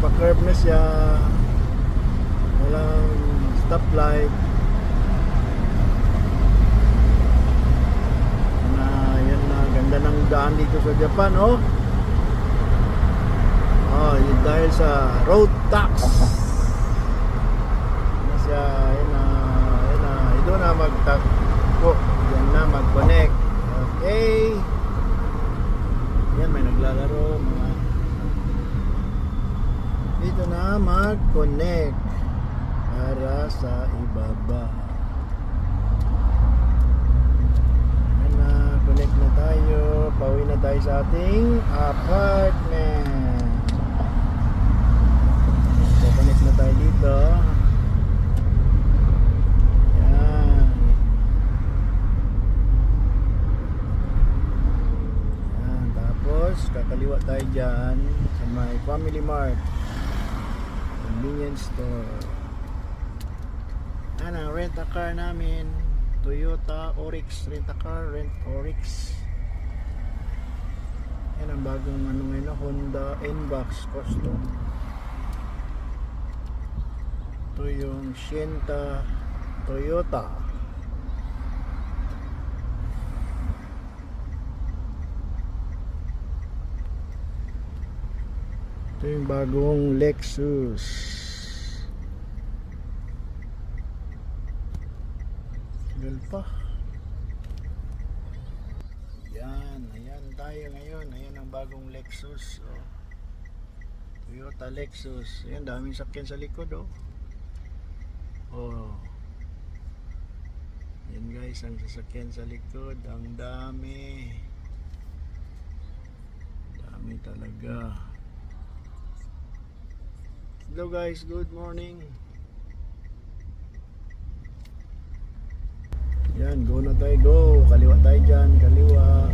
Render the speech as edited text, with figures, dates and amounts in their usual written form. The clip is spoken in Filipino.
naka-curve na siya, walang stoplight na. Yan na, ganda ng daan dito sa Japan, oh. Oh, yun dahil sa road tax na siya. Yan na, ito na magtakbo, yan na mag-connect. Okay, yan, may naglalaro mga. Dito na mag-connect para sa ibaba. Yan na, connect na tayo. Pauwi na tayo sa ating apartment. So, connect na tayo dito. Yan. Yan, tapos kakaliwa tayo dyan sa may Family Mart, convenience store. Ano, rent a car namin, Toyota Oryx, rent a car, rent Oryx. Yan ang bagong ano ngayon, Honda N-Box Custom. Ito yung Sienta Toyota. Ito yung bagong Lexus. Tagal pa. Yan, ayan tayo ngayon. Ayan ang bagong Lexus, oh. Toyota Lexus. Ayan, daming sakyan sa likod, oh. Oh. Yan guys, ang sasakyan sa likod. Ang dami. Dami talaga. Hello guys, good morning. Yan, go na tayo, go. Kaliwa tayo dyan, kaliwa.